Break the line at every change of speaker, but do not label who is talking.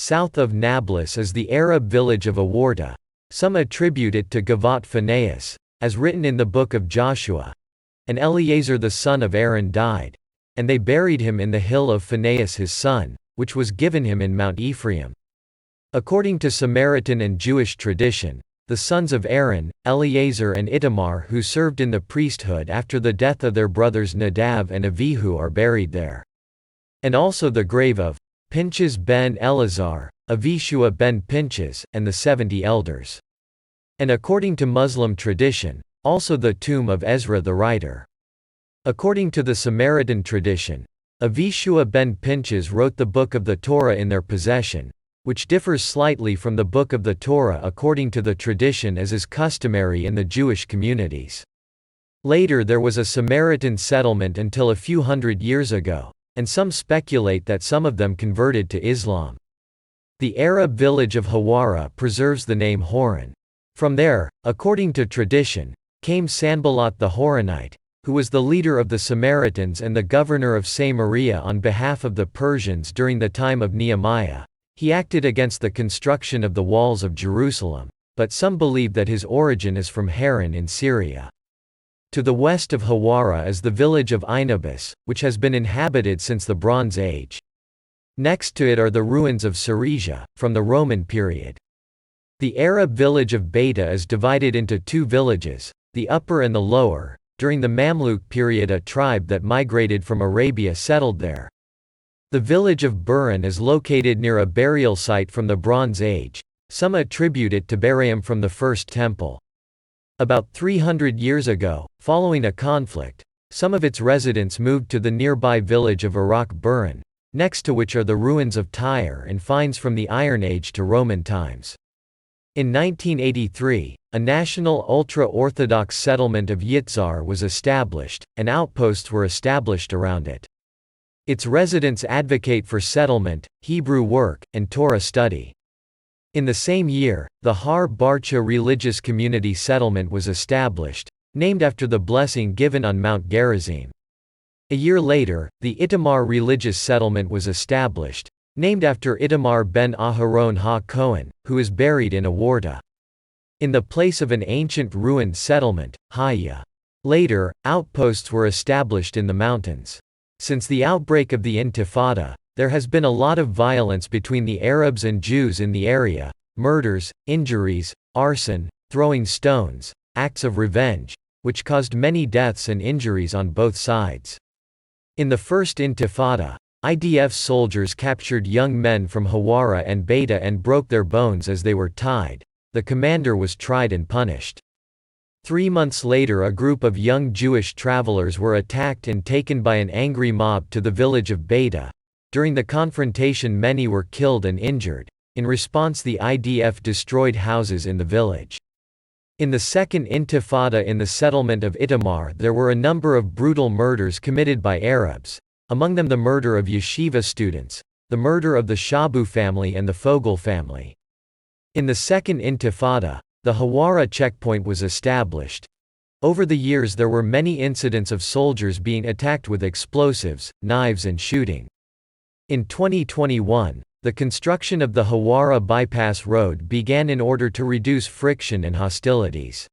south of Nablus is the Arab village of Awarta. Some attribute it to Gavat Phinehas, as written in the book of Joshua. And Eleazar the son of Aaron died, and they buried him in the hill of Phinehas his son, which was given him in Mount Ephraim. According to Samaritan and Jewish tradition, the sons of Aaron, Eleazar and Itamar who served in the priesthood after the death of their brothers Nadav and Avihu are buried there. And also the grave of Pinchas ben Eleazar, Avishua ben Pinchas, and the 70 elders. And according to Muslim tradition, also the tomb of Ezra the writer. According to the Samaritan tradition, Avishua ben Pinchas wrote the book of the Torah in their possession, which differs slightly from the book of the Torah according to the tradition as is customary in the Jewish communities. Later there was a Samaritan settlement until a few hundred years ago, and some speculate that some of them converted to Islam. The Arab village of Hawara preserves the name Horan. From there, according to tradition, came Sanballat the Horonite, who was the leader of the Samaritans and the governor of Samaria on behalf of the Persians during the time of Nehemiah. He acted against the construction of the walls of Jerusalem, but some believe that his origin is from Haran in Syria. To the west of Hawara is the village of Nablus, which has been inhabited since the Bronze Age. Next to it are the ruins of Syresia, from the Roman period. The Arab village of Beta is divided into two villages, the upper and the lower. During the Mamluk period a tribe that migrated from Arabia settled there. The village of Buran is located near a burial site from the Bronze Age. Some attribute it to Barium from the First Temple. About 300 years ago, following a conflict, some of its residents moved to the nearby village of Iraq Buran, next to which are the ruins of Tyre and finds from the Iron Age to Roman times. In 1983, a national ultra-Orthodox settlement of Yitzhar was established, and outposts were established around it. Its residents advocate for settlement, Hebrew work, and Torah study. In the same year, the Har Barcha religious community settlement was established, named after the blessing given on Mount Gerizim. A year later, the Itamar religious settlement was established, named after Itamar ben Aharon ha-Kohen, who is buried in Awarta. In the place of an ancient ruined settlement, Haya. Later, outposts were established in the mountains. Since the outbreak of the Intifada, there has been a lot of violence between the Arabs and Jews in the area: murders, injuries, arson, throwing stones, acts of revenge, which caused many deaths and injuries on both sides. In the First Intifada, IDF soldiers captured young men from Hawara and Beta and broke their bones as they were tied. The commander was tried and punished. 3 months later a group of young Jewish travelers were attacked and taken by an angry mob to the village of Beta. During the confrontation many were killed and injured. In response the IDF destroyed houses in the village. In the Second Intifada in the settlement of Itamar there were a number of brutal murders committed by Arabs, among them the murder of yeshiva students, the murder of the Shabu family and the Fogel family. In the Second Intifada, the Hawara checkpoint was established. Over the years there were many incidents of soldiers being attacked with explosives, knives and shooting. In 2021, the construction of the Hawara bypass road began in order to reduce friction and hostilities.